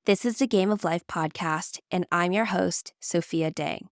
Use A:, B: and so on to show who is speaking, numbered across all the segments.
A: This is the Game of Life podcast, and I'm your host, Sophia Deng.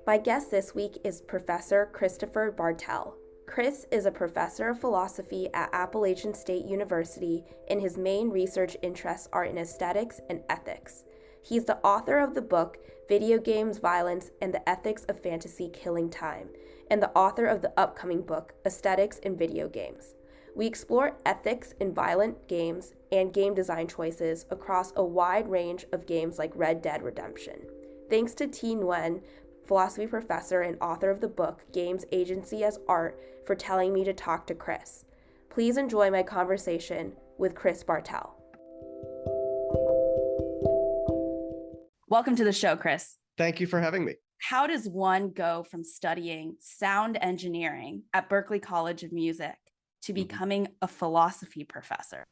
A: My guest this week is Professor Christopher Bartel. Chris is a professor of philosophy at Appalachian State University, and his main research interests are in aesthetics and ethics. He's the author of the book Video Games, Violence, and the Ethics of Fantasy Killing Time, and the author of the upcoming book Aesthetics in Video Games. We explore ethics in violent games and game design choices across a wide range of games like Red Dead Redemption. Thanks to T. Nguyen, philosophy professor and author of the book Games Agency as Art, for telling me to talk to Chris. Please enjoy my conversation with Chris Bartel. Welcome to the show, Chris.
B: Thank you for having me.
A: How does one go from studying sound engineering at Berklee College of Music to becoming a philosophy professor?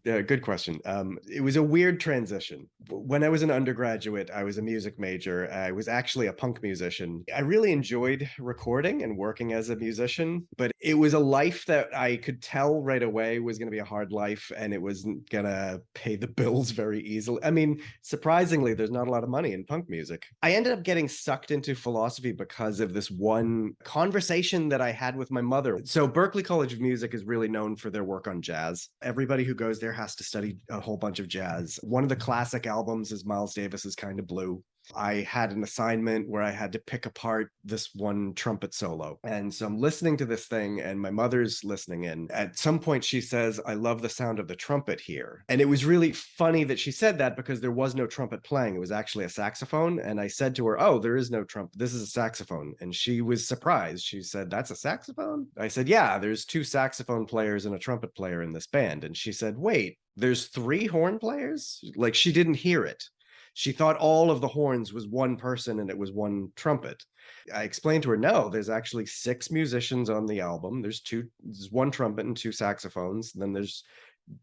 B: Good question. It was a weird transition. When I was an undergraduate, I was a music major. I was actually a punk musician. I really enjoyed recording and working as a musician, but it was a life that I could tell right away was going to be a hard life, and it wasn't going to pay the bills very easily. I mean, surprisingly, there's not a lot of money in punk music. I ended up getting sucked into philosophy because of this one conversation that I had with my mother. So Berklee College of Music is really known for their work on jazz. Everybody who goes there has to study a whole bunch of jazz. One of the classic albums is Miles Davis's Kind of Blue. I had an assignment where I had to pick apart this one trumpet solo. And so I'm listening to this thing, and my mother's listening in. At some point, she says, "I love the sound of the trumpet here." And it was really funny that she said that because there was no trumpet playing. It was actually a saxophone. And I said to her, "Oh, there is no trumpet. This is a saxophone." And she was surprised. She said, "That's a saxophone?" I said, "Yeah, there's two saxophone players and a trumpet player in this band." And she said, "Wait, there's three horn players?" Like, she didn't hear it. She thought all of the horns was one person and it was one trumpet. I explained to her, no, there's actually 6 musicians on the album. There's one trumpet and 2 saxophones. And then there's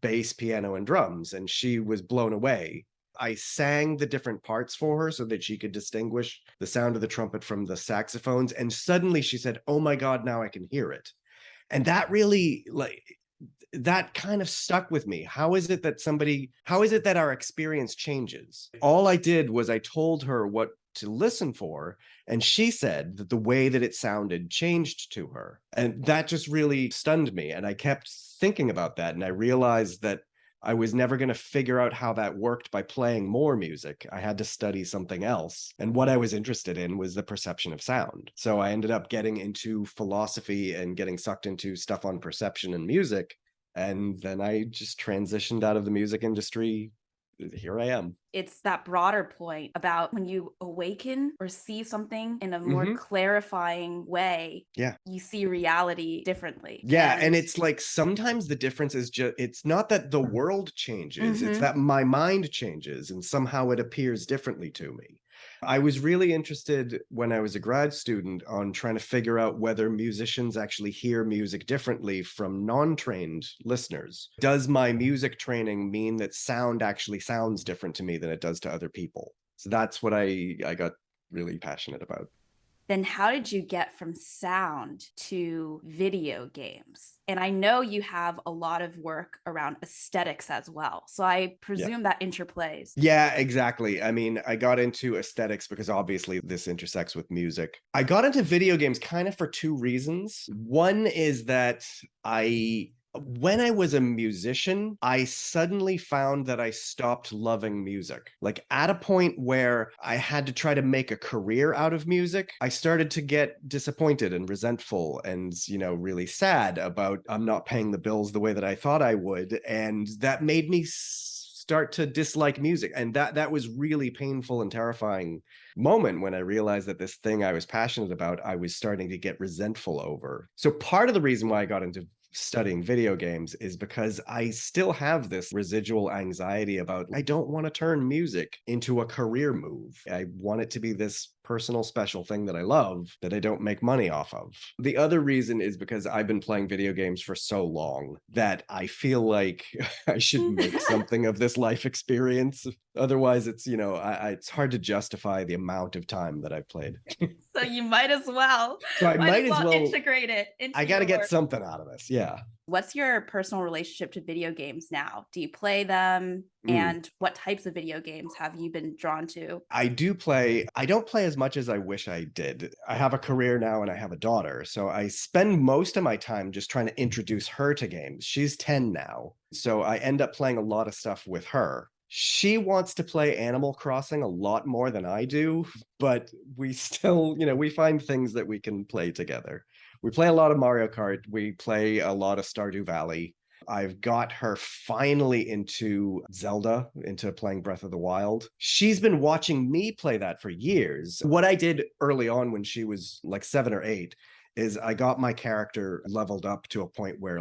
B: bass, piano, and drums. And she was blown away. I sang the different parts for her so that she could distinguish the sound of the trumpet from the saxophones. And suddenly she said, "Oh my God, now I can hear it." And that really, that kind of stuck with me. How is it that our experience changes? All I did was I told her what to listen for, and she said that the way that it sounded changed to her. And that just really stunned me. And I kept thinking about that, and I realized that I was never going to figure out how that worked by playing more music. I had to study something else. And what I was interested in was the perception of sound. So I ended up getting into philosophy and getting sucked into stuff on perception and music. And then I just transitioned out of the music industry. Here I am.
A: It's that broader point about when you awaken or see something in a more clarifying way, you see reality differently.
B: Yeah, and it's like sometimes the difference is just, it's not that the world changes, it's that my mind changes and somehow it appears differently to me. I was really interested when I was a grad student on trying to figure out whether musicians actually hear music differently from non-trained listeners. Does my music training mean that sound actually sounds different to me than it does to other people? So that's what I got really passionate about.
A: Then how did you get from sound to video games? And I know you have a lot of work around aesthetics as well. So I presume that interplays.
B: Yeah, exactly. I mean, I got into aesthetics because obviously this intersects with music. I got into video games kind of for 2 reasons. One is that when I was a musician, I suddenly found that I stopped loving music. Like, at a point where I had to try to make a career out of music, I started to get disappointed and resentful and, really sad about I'm not paying the bills the way that I thought I would. And that made me start to dislike music. And that was really painful and terrifying moment when I realized that this thing I was passionate about, I was starting to get resentful over. So part of the reason why I got into studying video games is because I still have this residual anxiety about I don't want to turn music into a career move. I want it to be this personal special thing that I love that I don't make money off of. The other reason is because I've been playing video games for so long that I feel like I should make something of this life experience. Otherwise, it's, it's hard to justify the amount of time that I've played.
C: So you might as well.
B: So I might as well
C: integrate it into
B: I got to
C: your
B: get
C: work.
B: something out of this. Yeah.
C: What's your personal relationship to video games now? Do you play them? And what types of video games have you been drawn to?
B: I do play. I don't play as much as I wish I did. I have a career now and I have a daughter. So I spend most of my time just trying to introduce her to games. She's 10 now. So I end up playing a lot of stuff with her. She wants to play Animal Crossing a lot more than I do, but we still, we find things that we can play together. We play a lot of Mario Kart. We play a lot of Stardew Valley. I've got her finally into Zelda, into playing Breath of the Wild. She's been watching me play that for years. What I did early on when she was like 7 or 8 is I got my character leveled up to a point where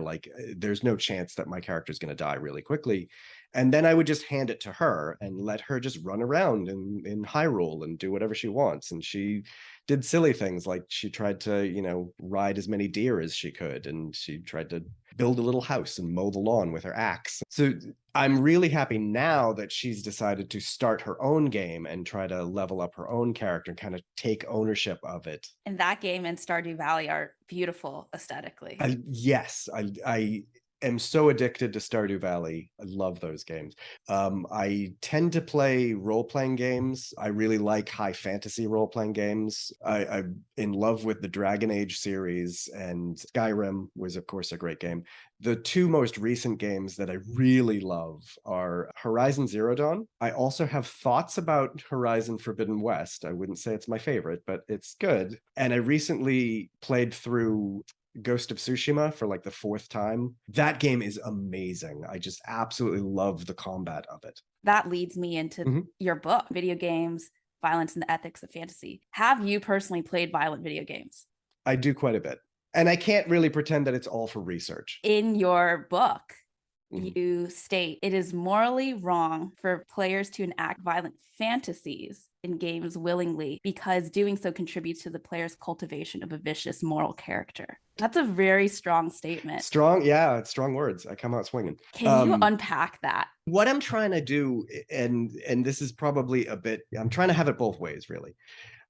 B: there's no chance that my character is going to die really quickly. And then I would just hand it to her and let her just run around in Hyrule and do whatever she wants. And she did silly things like she tried to, ride as many deer as she could. And she tried to build a little house and mow the lawn with her axe. So I'm really happy now that she's decided to start her own game and try to level up her own character and kind of take ownership of it.
C: And that game and Stardew Valley are beautiful aesthetically.
B: Yes, I am so addicted to Stardew Valley. I love those games. I tend to play role-playing games. I really like high fantasy role-playing games. I'm in love with the Dragon Age series, and Skyrim was, of course, a great game. The two most recent games that I really love are Horizon Zero Dawn. I also have thoughts about Horizon Forbidden West. I wouldn't say it's my favorite, but it's good. And I recently played through Ghost of Tsushima for the 4th time. That game is amazing. I just absolutely love the combat of it.
C: That leads me into your book, Video Games, Violence and the Ethics of Fantasy. Have you personally played violent video games?
B: I do quite a bit. And I can't really pretend that it's all for research.
C: In your book, you state it is morally wrong for players to enact violent fantasies in games willingly because doing so contributes to the player's cultivation of a vicious moral character. That's a very strong statement.
B: Strong, yeah, it's strong words. I come out swinging.
C: Can you unpack that?
B: What I'm trying to do, and this is probably I'm trying to have it both ways, really.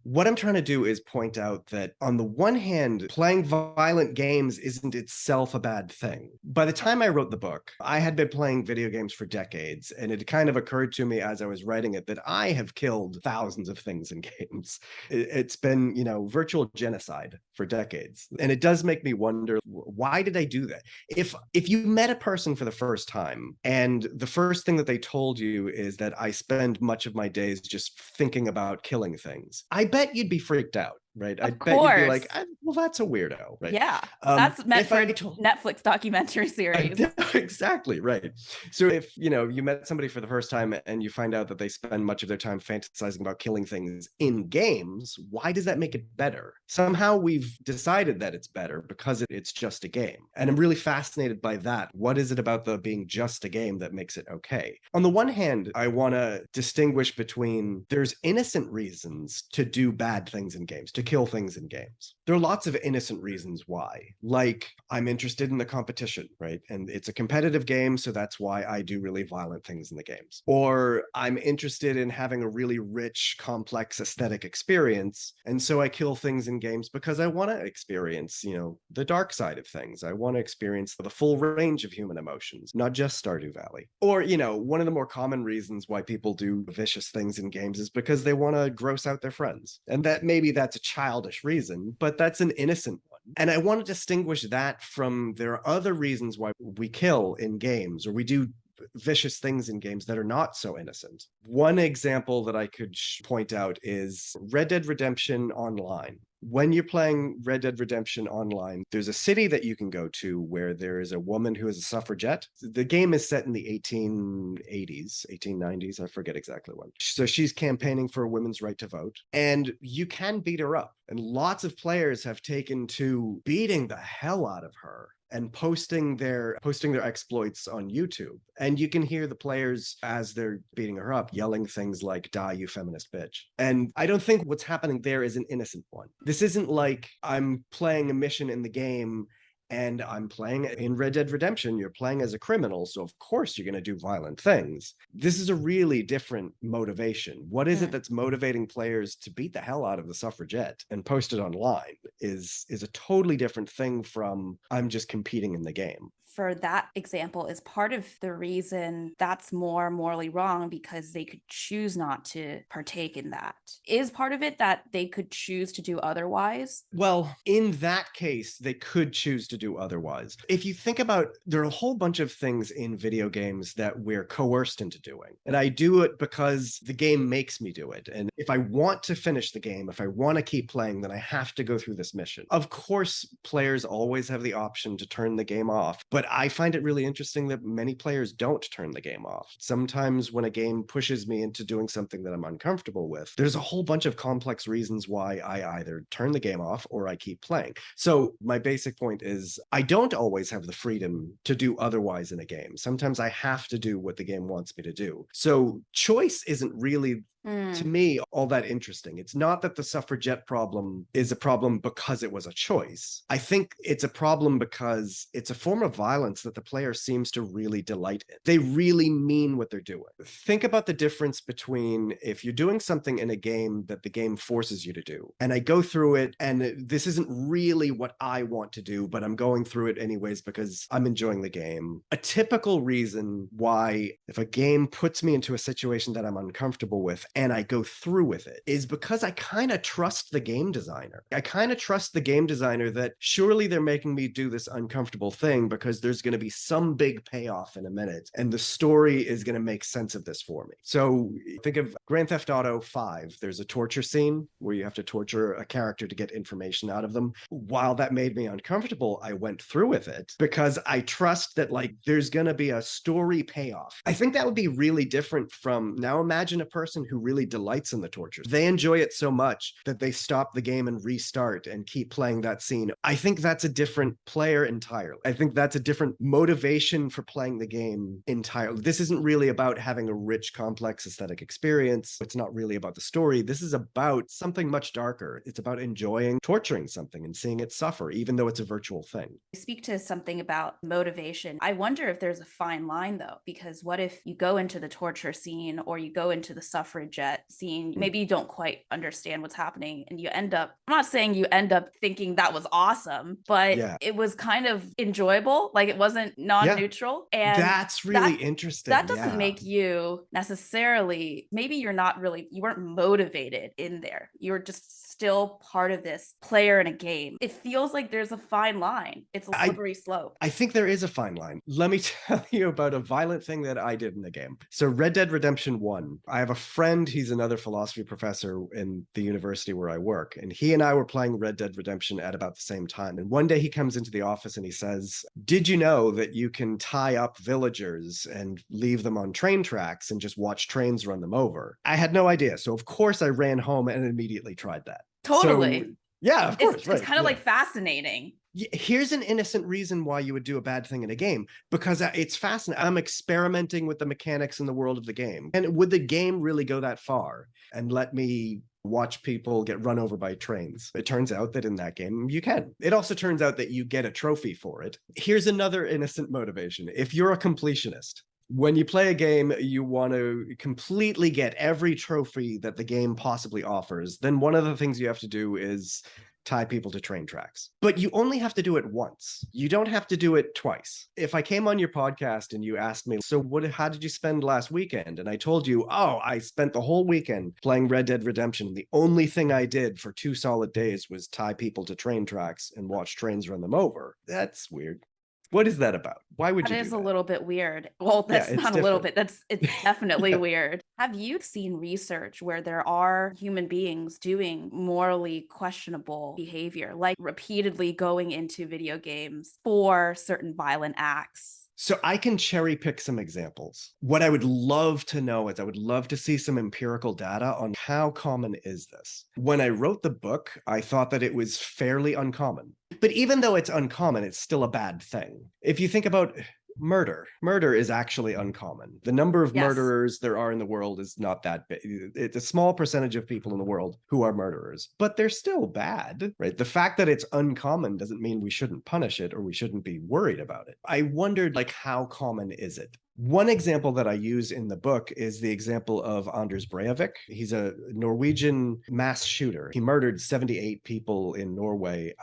B: What I'm trying to do is point out that on the one hand, playing violent games isn't itself a bad thing. By the time I wrote the book, I had been playing video games for decades, and it kind of occurred to me as I was writing it that I have killed thousands of things in games. It's been, virtual genocide for decades. And it does make me wonder, why did I do that? If you met a person for the first time and the first thing that they told you is that I spend much of my days just thinking about killing things, I bet you'd be freaked out, right? I bet you'd be like, well, that's a weirdo, right?
C: Yeah, that's meant for a Netflix documentary series.
B: Exactly, right. So if, you met somebody for the first time and you find out that they spend much of their time fantasizing about killing things in games, why does that make it better? Somehow we've decided that it's better because it's just a game. And I'm really fascinated by that. What is it about the being just a game that makes it okay? On the one hand, I want to distinguish between there's innocent reasons to do bad things in games, to kill things in games. There are lots of innocent reasons why. Like, I'm interested in the competition, right? And it's a competitive game, so that's why I do really violent things in the games. Or I'm interested in having a really rich, complex aesthetic experience, and so I kill things in games because I want to experience, the dark side of things. I want to experience the full range of human emotions, not just Stardew Valley. Or, one of the more common reasons why people do vicious things in games is because they want to gross out their friends. And maybe that's a childish reason, but that's an innocent one. And I want to distinguish that from there are other reasons why we kill in games or we do vicious things in games that are not so innocent. One example that I could point out is Red Dead Redemption Online. When you're playing Red Dead Redemption Online, there's a city that you can go to where there is a woman who is a suffragette. The game is set in the 1880s, 1890s, I forget exactly when. So she's campaigning for a women's right to vote, and you can beat her up. And lots of players have taken to beating the hell out of her and posting their exploits on YouTube. And you can hear the players, as they're beating her up, yelling things like, "Die, you feminist bitch." And I don't think what's happening there is an innocent one. This isn't like I'm playing a mission in the game and I'm playing in Red Dead Redemption. You're playing as a criminal, so of course you're going to do violent things. This is a really different motivation. What is it that's motivating players to beat the hell out of the suffragette and post it online is a totally different thing from I'm just competing in the game.
C: For that example, is part of the reason that's more morally wrong because they could choose not to partake in that. Is part of it that they could choose to do otherwise?
B: Well, in that case, they could choose to do otherwise. If you think about, there are a whole bunch of things in video games that we're coerced into doing. And I do it because the game makes me do it. And if I want to finish the game, if I want to keep playing, then I have to go through this mission. Of course, players always have the option to turn the game off, but I find it really interesting that many players don't turn the game off. Sometimes when a game pushes me into doing something that I'm uncomfortable with, there's a whole bunch of complex reasons why I either turn the game off or I keep playing. So my basic point is I don't always have the freedom to do otherwise in a game. Sometimes I have to do what the game wants me to do. So choice isn't really, to me, all that interesting. It's not that the suffragette problem is a problem because it was a choice. I think it's a problem because it's a form of violence that the player seems to really delight in. They really mean what they're doing. Think about the difference between if you're doing something in a game that the game forces you to do, and I go through it, and this isn't really what I want to do, but I'm going through it anyways because I'm enjoying the game. A typical reason why, if a game puts me into a situation that I'm uncomfortable with, and I go through with it, is because I kind of trust the game designer. I kind of trust the game designer that surely they're making me do this uncomfortable thing because there's going to be some big payoff in a minute, and the story is going to make sense of this for me. So think of Grand Theft Auto 5. There's a torture scene where you have to torture a character to get information out of them. While that made me uncomfortable, I went through with it because I trust that like there's going to be a story payoff. I think that would be really different from, now imagine a person who really delights in the torture. They enjoy it so much that they stop the game and restart and keep playing that scene. I think that's a different player entirely. I think that's a different motivation for playing the game entirely. This isn't really about having a rich, complex aesthetic experience. It's not really about the story. This is about something much darker. It's about enjoying torturing something and seeing it suffer, even though it's a virtual thing.
C: You speak to something about motivation. I wonder if there's a fine line though, because what if you go into the torture scene or you go into the suffragette scene, maybe you don't quite understand what's happening and you end up, I'm not saying you end up thinking that was awesome, but it was kind of enjoyable. Like it wasn't non-neutral. And
B: that's really interesting.
C: That doesn't make you necessarily, maybe you weren't motivated in there. You're just still part of this player in a game. It feels like there's a fine line. It's a slippery slope.
B: I think there is a fine line. Let me tell you about a violent thing that I did in the game. So Red Dead Redemption 1, I have a friend, he's another philosophy professor in the university where I work, and he and I were playing Red Dead Redemption at about the same time. And one day he comes into the office and he says, "Did you know that you can tie up villagers and leave them on train tracks and just watch trains run them over?" I had no idea. So of course I ran home and immediately tried that.
C: Totally.
B: So, yeah, of course.
C: It's kind of like fascinating.
B: Here's an innocent reason why you would do a bad thing in a game, because it's fascinating. I'm experimenting with the mechanics in the world of the game. And would the game really go that far and let me watch people get run over by trains? It turns out that in that game, you can. It also turns out that you get a trophy for it. Here's another innocent motivation. If you're a completionist, when you play a game, you want to completely get every trophy that the game possibly offers, then one of the things you have to do is tie people to train tracks. But you only have to do it once. You don't have to do it twice. If I came on your podcast and you asked me, "So how did you spend last weekend?" And I told you, "Oh, I spent the whole weekend playing Red Dead Redemption. The only thing I did for 2 solid days was tie people to train tracks and watch trains run them over." That's weird. What is that about? Why would you do that?
C: That is a little bit weird. Well, that's not a little bit. It's definitely weird. Have you seen research where there are human beings doing morally questionable behavior, like repeatedly going into video games for certain violent acts?
B: So I can cherry pick some examples. What I would love to know is I would love to see some empirical data on how common is this. When I wrote the book, I thought that it was fairly uncommon. But even though it's uncommon, it's still a bad thing. If you think about murder is actually uncommon. The number of murderers there are in the world is not that big. It's a small percentage of people in the world who are murderers, but they're still bad, right? The fact that it's uncommon doesn't mean we shouldn't punish it or we shouldn't be worried about it. I wondered, like, how common is it? One example that I use in the book is the example of Anders Breivik. He's a Norwegian mass shooter. He murdered 78 people in Norway.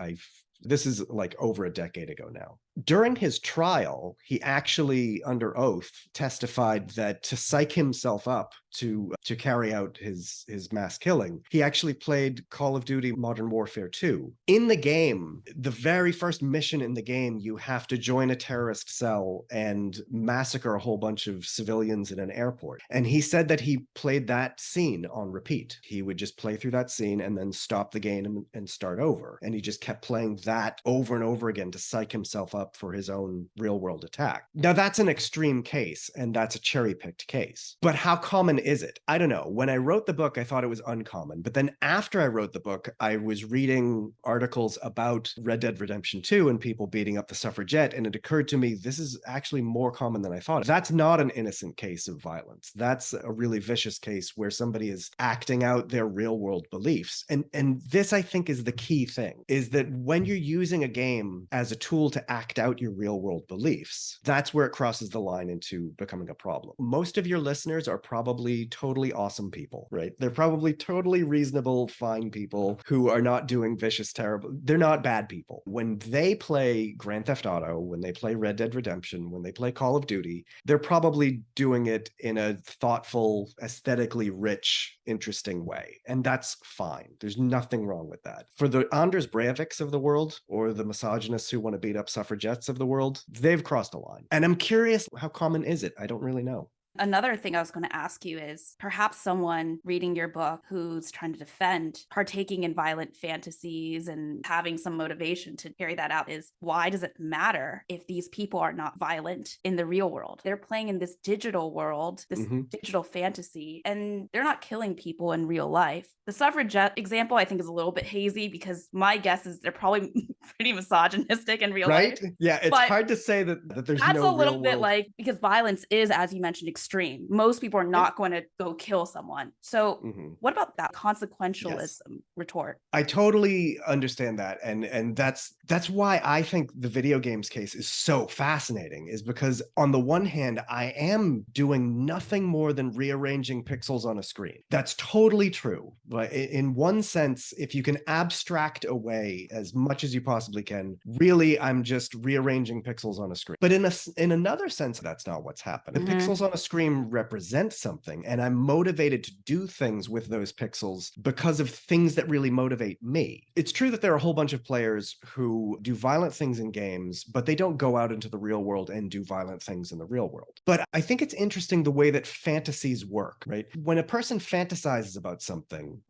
B: This is like over a decade ago now. During his trial, he actually, under oath, testified that to psych himself up to carry out his mass killing, he actually played Call of Duty Modern Warfare 2. In the game, the very first mission in the game, you have to join a terrorist cell and massacre a whole bunch of civilians in an airport. And he said that he played that scene on repeat. He would just play through that scene and then stop the game and start over. And he just kept playing that over and over again to psych himself up for his own real-world attack. Now, that's an extreme case, and that's a cherry-picked case. But how common is it? I don't know. When I wrote the book, I thought it was uncommon. But then after I wrote the book, I was reading articles about Red Dead Redemption 2 and people beating up the suffragette, and it occurred to me, this is actually more common than I thought. That's not an innocent case of violence. That's a really vicious case where somebody is acting out their real-world beliefs. And this, I think, is the key thing, is that when you're using a game as a tool to act out your real-world beliefs, that's where it crosses the line into becoming a problem. Most of your listeners are probably totally awesome people, right? They're probably totally reasonable, fine people who are not doing vicious, terrible. They're not bad people. When they play Grand Theft Auto, when they play Red Dead Redemption, when they play Call of Duty, they're probably doing it in a thoughtful, aesthetically rich, interesting way. And that's fine. There's nothing wrong with that. For the Anders Breiviks of the world, or the misogynists who want to beat up suffragettes of the world, they've crossed a line. And I'm curious, how common is it? I don't really know.
C: Another thing I was going to ask you is perhaps someone reading your book who's trying to defend partaking in violent fantasies and having some motivation to carry that out is, why does it matter if these people are not violent in the real world? They're playing in this digital world, this digital fantasy, and they're not killing people in real life. The suffragette example, I think, is a little bit hazy because my guess is they're probably pretty misogynistic in real life.
B: Right? Yeah, it's hard to say that there's no real world.
C: That's a little bit like, because violence is, as you mentioned, extreme. Most people are not going to go kill someone. So what about that consequentialism retort?
B: I totally understand that. And that's why I think the video games case is so fascinating, is because on the one hand, I am doing nothing more than rearranging pixels on a screen. That's totally true. But in one sense, if you can abstract away as much as you possibly can, really, I'm just rearranging pixels on a screen. But in another sense, that's not what's happened. The pixels on a screen represent something, and I'm motivated to do things with those pixels because of things that really motivate me. It's true that there are a whole bunch of players who do violent things in games, but they don't go out into the real world and do violent things in the real world. But I think it's interesting the way that fantasies work, right? When a person fantasizes about something,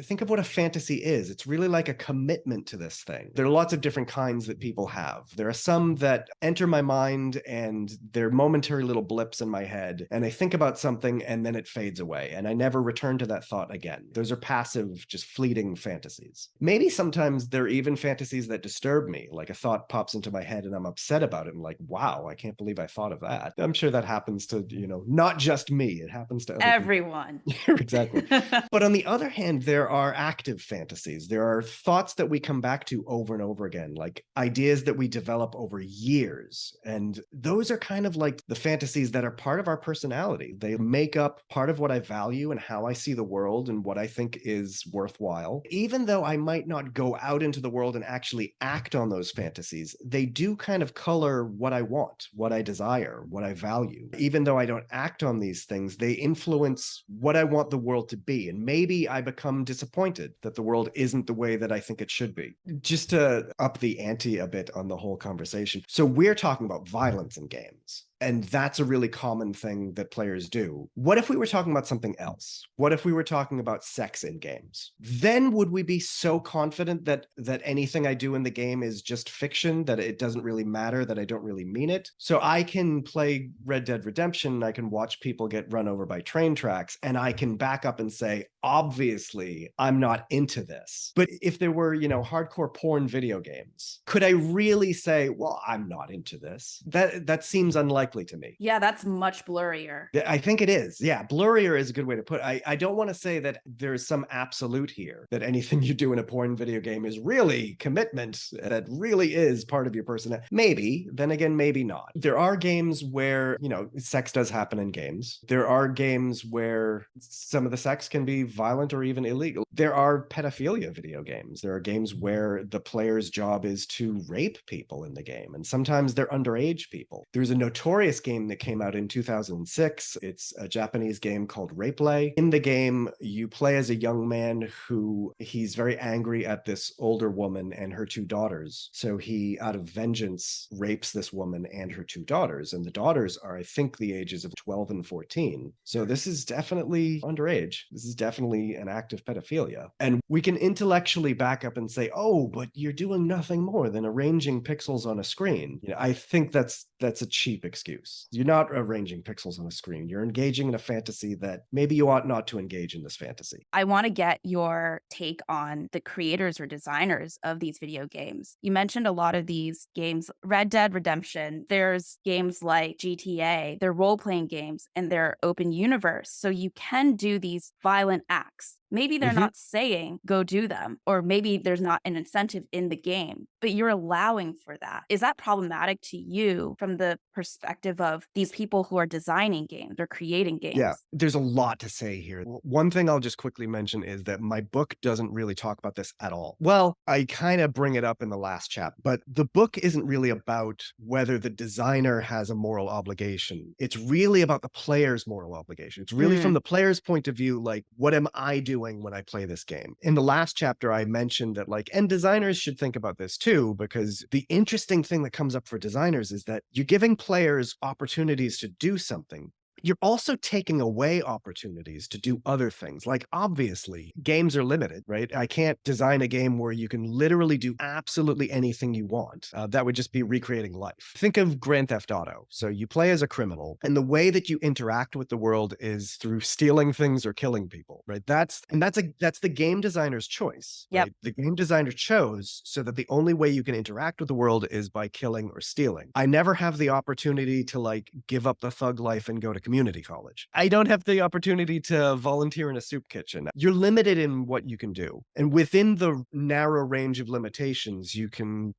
B: think of what a fantasy is. It's really like a commitment to this thing. There are lots of different kinds that people have. There are some that enter my mind and they're momentary little blips in my head, and I think about something and then it fades away and I never return to that thought again. Those are passive, just fleeting fantasies. Maybe sometimes there are even fantasies that disturb me, like a thought pops into my head and I'm upset about it and like, wow, I can't believe I thought of that. I'm sure that happens to, not just me. It happens to
C: everyone.
B: Exactly. But on the other hand, there are active fantasies. There are thoughts that we come back to over and over again, like ideas that we develop over years. And those are kind of like the fantasies that are part of our personality. They make up part of what I value and how I see the world and what I think is worthwhile. Even though I might not go out into the world and actually act on those fantasies, they do kind of color what I want, what I desire, what I value. Even though I don't act on these things, they influence what I want the world to be. And maybe I become disappointed that the world isn't the way that I think it should be. Just to up the ante a bit on the whole conversation. So we're talking about violence in games. And that's a really common thing that players do. What if we were talking about something else? What if we were talking about sex in games? Then would we be so confident that anything I do in the game is just fiction, that it doesn't really matter, that I don't really mean it? So I can play Red Dead Redemption, I can watch people get run over by train tracks, and I can back up and say, obviously, I'm not into this. But if there were, hardcore porn video games, could I really say, well, I'm not into this? That seems unlikely to me.
C: Yeah, that's much blurrier.
B: I think it is. Yeah, blurrier is a good way to put it. I don't want to say that there's some absolute here, that anything you do in a porn video game is really commitment, that really is part of your personality. Maybe, then again, maybe not. There are games where, sex does happen in games. There are games where some of the sex can be violent or even illegal. There are pedophilia video games. There are games where the player's job is to rape people in the game, and sometimes they're underage people. There's a notorious game that came out in 2006. It's a Japanese game called Rapeplay. In the game, you play as a young man who he's very angry at this older woman and her two daughters. So he, out of vengeance, rapes this woman and her two daughters. And the daughters are, I think, the ages of 12 and 14. So this is definitely underage. This is definitely an act of pedophilia. And we can intellectually back up and say, oh, but you're doing nothing more than arranging pixels on a screen. I think that's a cheap excuse. You're not arranging pixels on a screen. You're engaging in a fantasy that maybe you ought not to engage in this fantasy.
C: I want to get your take on the creators or designers of these video games. You mentioned a lot of these games, Red Dead Redemption. There's games like GTA. They're role-playing games and they're open universe. So you can do these violent acts. Maybe they're not saying go do them, or maybe there's not an incentive in the game, but you're allowing for that. Is that problematic to you from the perspective of these people who are designing games or creating games?
B: Yeah, there's a lot to say here. One thing I'll just quickly mention is that my book doesn't really talk about this at all. Well, I kind of bring it up in the last chapter, but the book isn't really about whether the designer has a moral obligation. It's really about the player's moral obligation. It's really from the player's point of view, like, what am I doing when I play this game? In the last chapter, I mentioned that, and designers should think about this too, because the interesting thing that comes up for designers is that you're giving players opportunities to do something. You're also taking away opportunities to do other things. Like, obviously, games are limited, right? I can't design a game where you can literally do absolutely anything you want. That would just be recreating life. Think of Grand Theft Auto. So you play as a criminal, and the way that you interact with the world is through stealing things or killing people, right? That's the game designer's choice.
C: Yep.
B: Right? The game designer chose so that the only way you can interact with the world is by killing or stealing. I never have the opportunity to give up the thug life and go to community college. I don't have the opportunity to volunteer in a soup kitchen. You're limited in what you can do. And within the narrow range of limitations, you can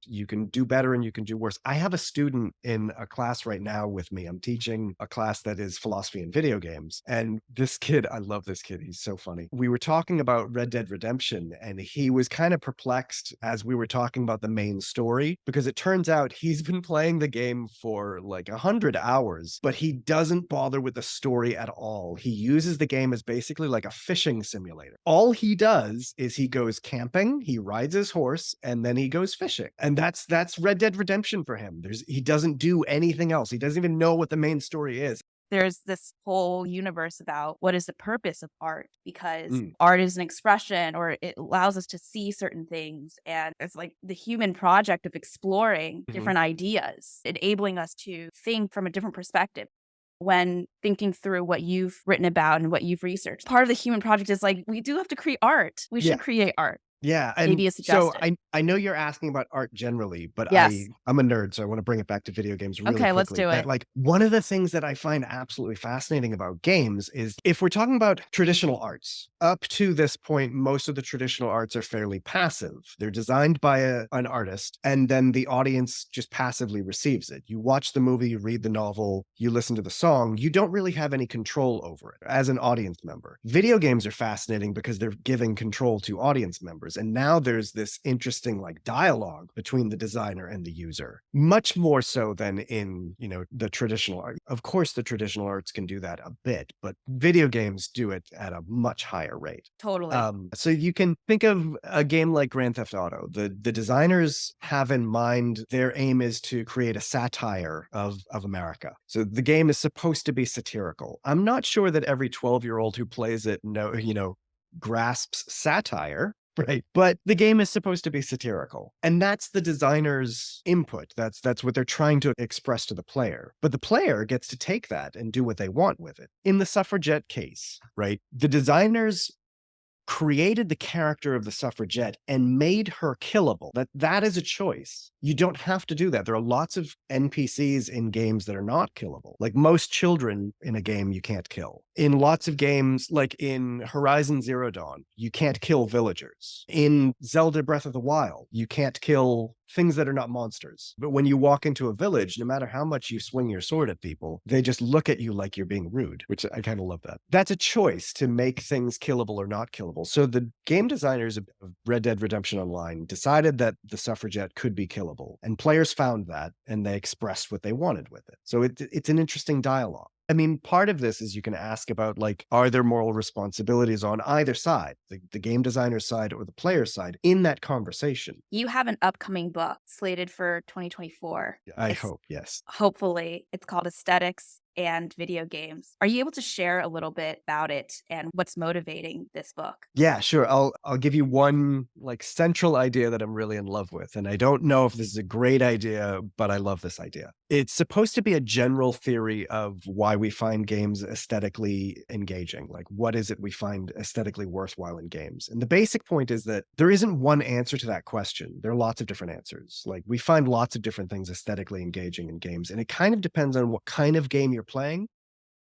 B: do better and you can do worse. I have a student in a class right now with me. I'm teaching a class that is philosophy and video games. And this kid, I love this kid. He's so funny. We were talking about Red Dead Redemption, and he was kind of perplexed as we were talking about the main story, because it turns out he's been playing the game for 100 hours, but he doesn't bother with the story at all. He uses the game as basically like a fishing simulator. All he does is he goes camping, he rides his horse, and then he goes fishing. And that's Red Dead Redemption for him. He doesn't do anything else. He doesn't even know what the main story is.
C: There's this whole universe about what is the purpose of art, because art is an expression, or it allows us to see certain things. And it's like the human project of exploring different ideas, enabling us to think from a different perspective. When thinking through what you've written about and what you've researched, part of the human project is we do have to create art. We should create art.
B: Yeah. And
C: maybe a suggestion.
B: So I know you're asking about art generally, but
C: yes.
B: I'm a nerd, so I want to bring it back to video games really quickly.
C: Okay, let's do it.
B: One of the things that I find absolutely fascinating about games is, if we're talking about traditional arts, up to this point, most of the traditional arts are fairly passive. They're designed by an artist, and then the audience just passively receives it. You watch the movie, you read the novel, you listen to the song. You don't really have any control over it as an audience member. Video games are fascinating because they're giving control to audience members. numbers. And now there's this interesting like dialogue between the designer and the user, much more so than in, the traditional art. Of course, the traditional arts can do that a bit, but video games do it at a much higher rate.
C: Totally.
B: So you can think of a game like Grand Theft Auto. The designers have in mind their aim is to create a satire of America. So the game is supposed to be satirical. I'm not sure that every 12-year-old who plays it grasps satire. Right. But the game is supposed to be satirical. And that's the designer's input. That's what they're trying to express to the player. But the player gets to take that and do what they want with it. In the suffragette case, right, the designers created the character of the suffragette and made her killable. That is a choice. You don't have to do that. There are lots of NPCs in games that are not killable. Like most children in a game, you can't kill. In lots of games, like in Horizon Zero Dawn, you can't kill villagers. In Zelda Breath of the Wild, you can't kill things that are not monsters. But when you walk into a village, no matter how much you swing your sword at people, they just look at you like you're being rude, which I kind of love that. That's a choice to make things killable or not killable. So the game designers of Red Dead Redemption Online decided that the suffragette could be killable, and players found that, and they expressed what they wanted with it. So it's an interesting dialogue. I mean, part of this is you can ask about, like, are there moral responsibilities on either side, the game designer's side or the player's side, in that conversation?
C: You have an upcoming book slated for 2024.
B: I hope, yes.
C: Hopefully. It's called Aesthetics and Video Games. Are you able to share a little bit about it and what's motivating this book?
B: Yeah, sure. I'll give you one like central idea that I'm really in love with. And I don't know if this is a great idea, but I love this idea. It's supposed to be a general theory of why we find games aesthetically engaging. Like, what is it we find aesthetically worthwhile in games? And the basic point is that there isn't one answer to that question. There are lots of different answers. Like, we find lots of different things aesthetically engaging in games. And it kind of depends on what kind of game you're playing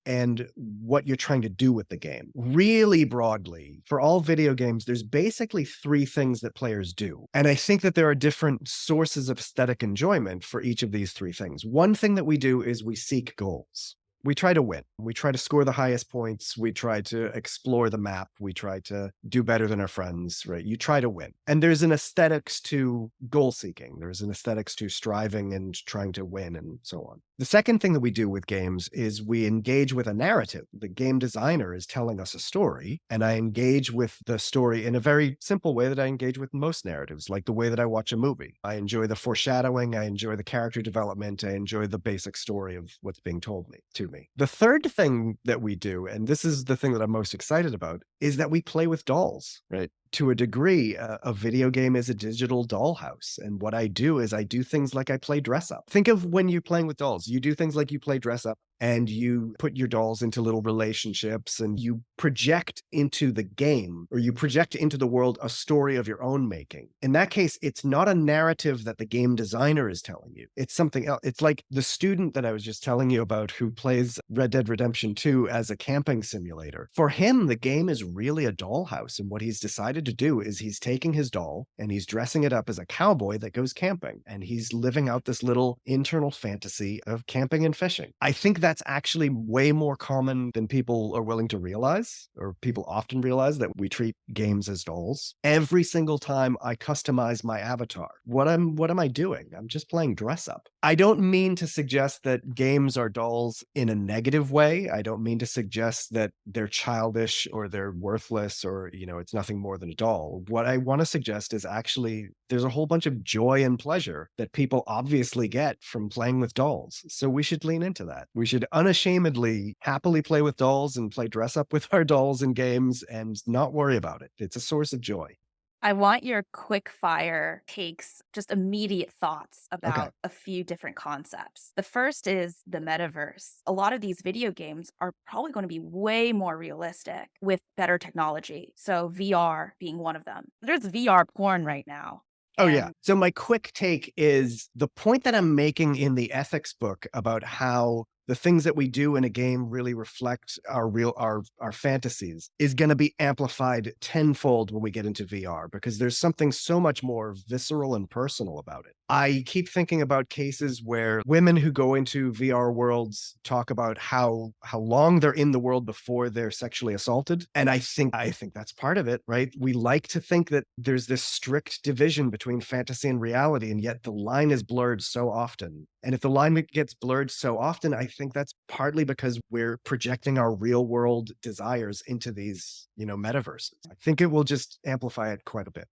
B: and what you're trying to do with the game. Really broadly, for all video games, there's basically three things that players do. And I think that there are different sources of aesthetic enjoyment for each of these three things. One thing that we do is we seek goals. We try to win. We try to score the highest points. We try to explore the map. We try to do better than our friends, right? You try to win. And there's an aesthetics to goal seeking. There's an aesthetics to striving and trying to win and so on. The second thing that we do with games is we engage with a narrative. The game designer is telling us a story, and I engage with the story in a very simple way that I engage with most narratives, like the way that I watch a movie. I enjoy the foreshadowing. I enjoy the character development. I enjoy the basic story of what's being told to me. The third thing that we do, and this is the thing that I'm most excited about, is that we play with dolls, right? To a degree, a video game is a digital dollhouse. And what I do is I do things like I play dress up. Think of when you're playing with dolls. You do things like you play dress up, and you put your dolls into little relationships, and you project into the game, or you project into the world a story of your own making. In that case, it's not a narrative that the game designer is telling you. It's something else. It's like the student that I was just telling you about who plays Red Dead Redemption 2 as a camping simulator. For him, the game is really a dollhouse, and what he's decided to do is he's taking his doll and he's dressing it up as a cowboy that goes camping, and he's living out this little internal fantasy of camping and fishing. I think that's actually way more common than people are willing to realize, or people often realize, that we treat games as dolls. Every single time I customize my avatar, what am I doing? I'm just playing dress up. I don't mean to suggest that games are dolls in a negative way. I don't mean to suggest that they're childish or they're worthless or, it's nothing more than a doll. What I want to suggest is actually there's a whole bunch of joy and pleasure that people obviously get from playing with dolls. So we should lean into that. We should unashamedly happily play with dolls and play dress up with our dolls in games and not worry about it. It's a source of joy.
C: I want your quick fire takes, just immediate thoughts about a few different concepts. The first is the metaverse. A lot of these video games are probably going to be way more realistic with better technology. So VR being one of them. There's VR porn right now.
B: Oh, yeah. So my quick take is the point that I'm making in the ethics book about how the things that we do in a game really reflect our fantasies is going to be amplified tenfold when we get into VR, because there's something so much more visceral and personal about it. I keep thinking about cases where women who go into VR worlds talk about how long they're in the world before they're sexually assaulted. And I think that's part of it, right? We like to think that there's this strict division between fantasy and reality, and yet the line is blurred so often. And if the line gets blurred so often, I think that's partly because we're projecting our real world desires into these, metaverses. I think it will just amplify it quite a bit.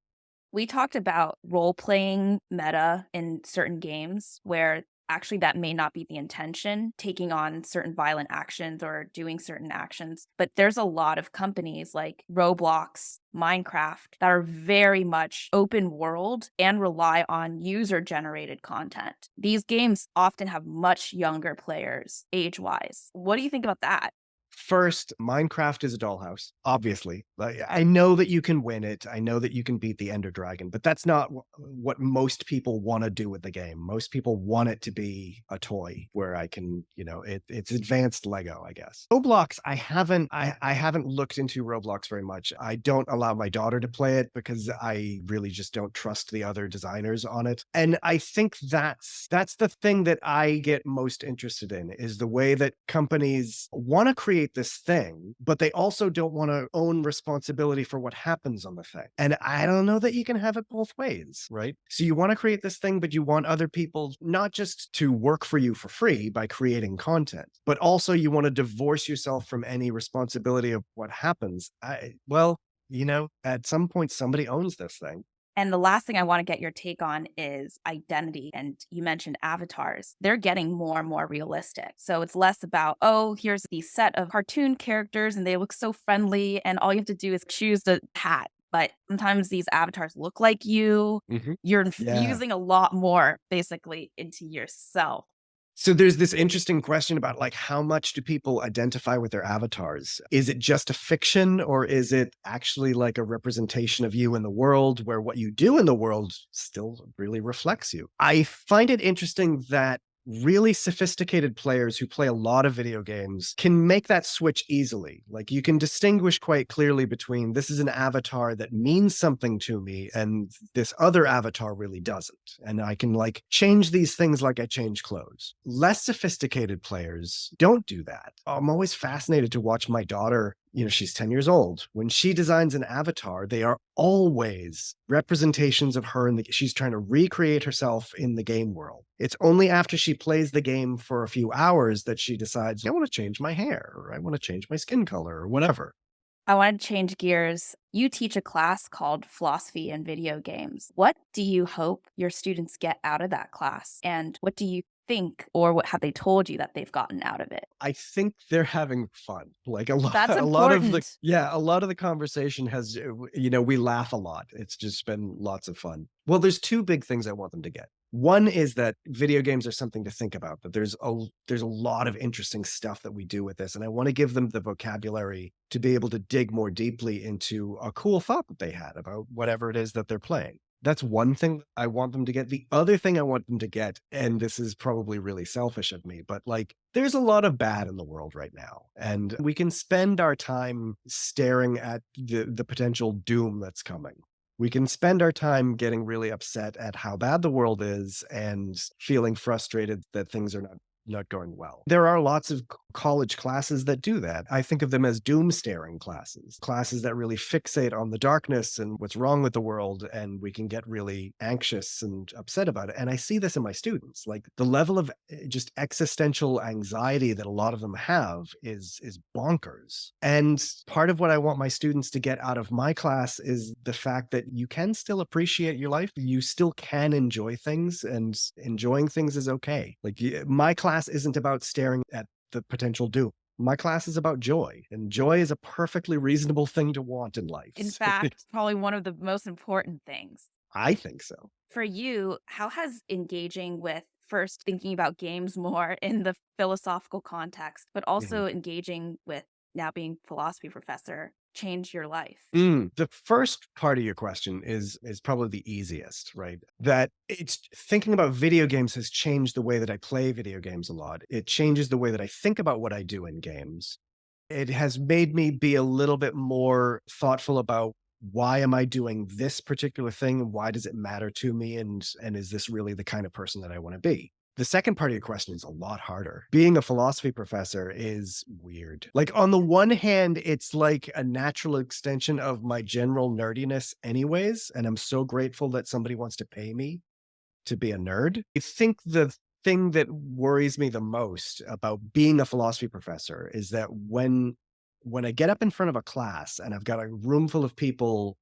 C: We talked about role playing meta in certain games where actually that may not be the intention, taking on certain violent actions or doing certain actions. But there's a lot of companies like Roblox, Minecraft that are very much open world and rely on user generated content. These games often have much younger players age wise. What do you think about that?
B: First, Minecraft is a dollhouse, obviously. Like, I know that you can win it. I know that you can beat the Ender Dragon, but that's not what most people want to do with the game. Most people want it to be a toy where I can, it's advanced Lego, I guess. Roblox, I haven't looked into Roblox very much. I don't allow my daughter to play it because I really just don't trust the other designers on it. And I think that's the thing that I get most interested in, is the way that companies want to create this thing, but they also don't want to own responsibility for what happens on the thing. And I don't know that you can have it both ways, right? So you want to create this thing, but you want other people not just to work for you for free by creating content, but also you want to divorce yourself from any responsibility of what happens. At some point, somebody owns this thing.
C: And the last thing I want to get your take on is identity. And you mentioned avatars. They're getting more and more realistic. So it's less about, oh, here's the set of cartoon characters and they look so friendly and all you have to do is choose the hat. But sometimes these avatars look like you. You're infusing a lot more basically into yourself.
B: So there's this interesting question about how much do people identify with their avatars? Is it just a fiction, or is it actually like a representation of you in the world where what you do in the world still really reflects you? I find it interesting that really sophisticated players who play a lot of video games can make that switch easily. Like, you can distinguish quite clearly between this is an avatar that means something to me and this other avatar really doesn't. And I can change these things like I change clothes. Less sophisticated players don't do that. I'm always fascinated to watch my daughter. She's 10 years old. When she designs an avatar, they are always representations of her she's trying to recreate herself in the game world. It's only after she plays the game for a few hours that she decides, I want to change my hair, or I want to change my skin color, or whatever.
C: I want to change gears. You teach a class called Philosophy in Video Games. What do you hope your students get out of that class? And what do you think, or what have they told you that they've gotten out of it?
B: I think they're having fun.
C: That's
B: a lot of
C: important.
B: a lot of the conversation has, we laugh a lot. It's just been lots of fun. Well, there's two big things I want them to get. One is that video games are something to think about, that there's a lot of interesting stuff that we do with this. And I want to give them the vocabulary to be able to dig more deeply into a cool thought that they had about whatever it is that they're playing. That's one thing I want them to get. The other thing I want them to get, and this is probably really selfish of me, but there's a lot of bad in the world right now. And we can spend our time staring at the potential doom that's coming. We can spend our time getting really upset at how bad the world is and feeling frustrated that things are not going well. There are lots of college classes that do that. I think of them as doom staring classes that really fixate on the darkness and what's wrong with the world, and we can get really anxious and upset about it. And I see this in my students. The level of just existential anxiety that a lot of them have is bonkers. And part of what I want my students to get out of my class is the fact that you can still appreciate your life. You still can enjoy things, and enjoying things is okay. My class isn't about staring at the potential doom. My class is about joy, and joy is a perfectly reasonable thing to want in life.
C: In fact, probably one of the most important things.
B: I think so.
C: For you, how has engaging with first thinking about games more in the philosophical context, but also engaging with now being philosophy professor change your life?
B: The first part of your question is probably the easiest, right? That it's thinking about video games has changed the way that I play video games a lot. It changes the way that I think about what I do in games. It has made me be a little bit more thoughtful about why am I doing this particular thing? Why does it matter to me? And is this really the kind of person that I want to be? The second part of your question is a lot harder. Being a philosophy professor is weird. Like, on the one hand, it's like a natural extension of my general nerdiness anyways, and I'm so grateful that somebody wants to pay me to be a nerd. I think the thing that worries me the most about being a philosophy professor is that when I get up in front of a class and I've got a room full of people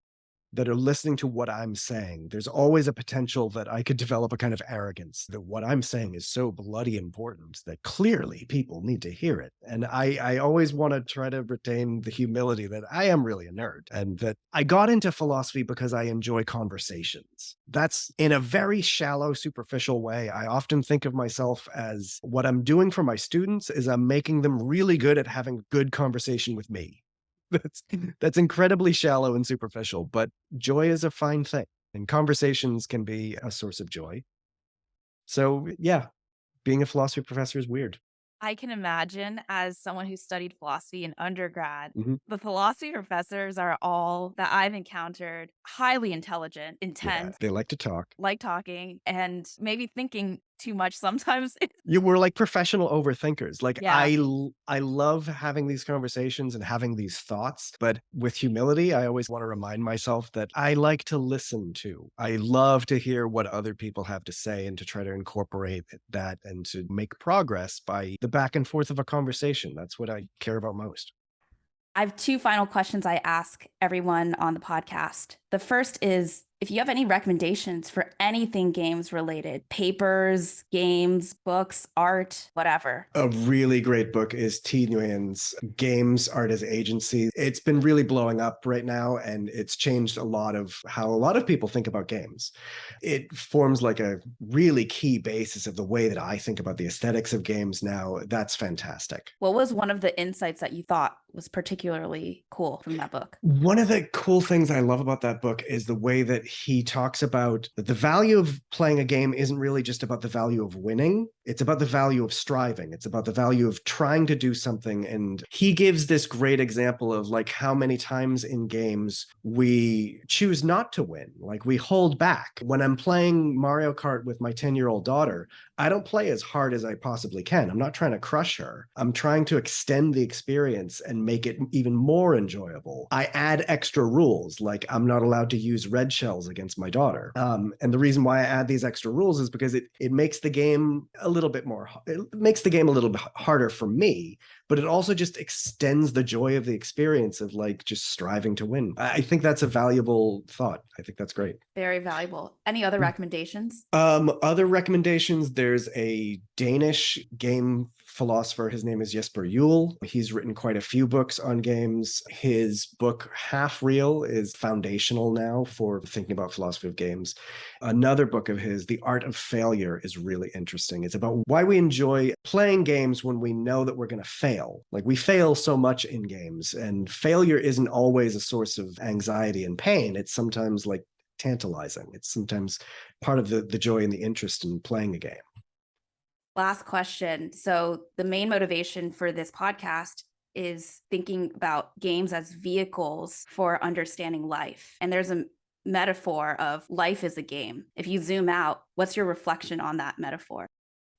B: that are listening to what I'm saying, there's always a potential that I could develop a kind of arrogance that what I'm saying is so bloody important that clearly people need to hear it. And I always want to try to retain the humility that I am really a nerd and that I got into philosophy because I enjoy conversations. That's in a very shallow, superficial way. I often think of myself as what I'm doing for my students is I'm making them really good at having a good conversation with me. That's incredibly shallow and superficial, but joy is a fine thing, and conversations can be a source of joy. So, yeah, being a philosophy professor is weird.
C: I can imagine, as someone who studied philosophy in undergrad,
B: Mhm.
C: the philosophy professors are all that I've encountered highly intelligent,
B: Yeah,
C: intense,
B: they like to talk.
C: like talking, and maybe thinking too much sometimes.
B: You were like professional overthinkers. Like,
C: Yeah.
B: I love having these conversations and having these thoughts, but with humility, I always want to remind myself that I like to listen to. I love to hear what other people have to say and to try to incorporate that and to make progress by the back and forth of a conversation. That's what I care about most.
C: I have two final questions I ask everyone on the podcast. The first is if you have any recommendations for anything games related, papers, games, books, art, whatever.
B: A really great book is T. Nguyen's Games, Art as Agency. It's been really blowing up right now, and it's changed a lot of how a lot of people think about games. It forms like a really key basis of the way that I think about the aesthetics of games now. That's fantastic.
C: What was one of the insights that you thought was particularly cool from that book?
B: One of the cool things I love about that book is the way that he talks about that the value of playing a game isn't really just about the value of winning. It's about the value of striving. It's about the value of trying to do something. And he gives this great example of like how many times in games we choose not to win. Like we hold back. When I'm playing Mario Kart with my 10-year-old daughter, I don't play as hard as I possibly can. I'm not trying to crush her. I'm trying to extend the experience and make it even more enjoyable. I add extra rules, like I'm not allowed to use red shells against my daughter. And the reason why I add these extra rules is because it makes the game a little bit harder for me, but it also just extends the joy of the experience of like just striving to win. I think that's a valuable thought. I think that's great.
C: Very valuable. Any other recommendations?
B: Other recommendations, there's a Danish game philosopher. His name is Jesper Juhl. He's written quite a few books on games. His book, Half Real, is foundational now for thinking about philosophy of games. Another book of his, The Art of Failure, is really interesting. It's about why we enjoy playing games when we know that we're going to fail. Like we fail so much in games, and failure isn't always a source of anxiety and pain. It's sometimes like tantalizing. It's sometimes part of the joy and the interest in playing a game.
C: Last question. So the main motivation for this podcast is thinking about games as vehicles for understanding life. And there's a metaphor of life is a game. If you zoom out, what's your reflection on that metaphor?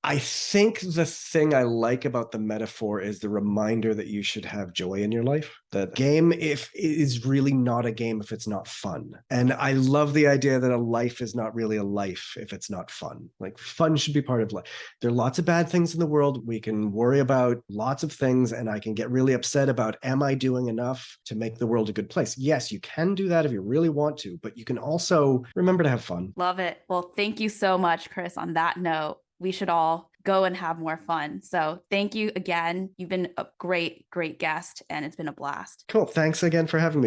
B: I think the thing I like about the metaphor is the reminder that you should have joy in your life. That game, if it is really not a game if it's not fun. And I love the idea that a life is not really a life if it's not fun. Like fun should be part of life. There are lots of bad things in the world. We can worry about lots of things, and I can get really upset about, am I doing enough to make the world a good place? Yes, you can do that if you really want to, but you can also remember to have fun.
C: Love it. Well, thank you so much, Chris. On that note, we should all go and have more fun. So thank you again. You've been a great, great guest, and it's been a blast.
B: Cool. Thanks again for having me.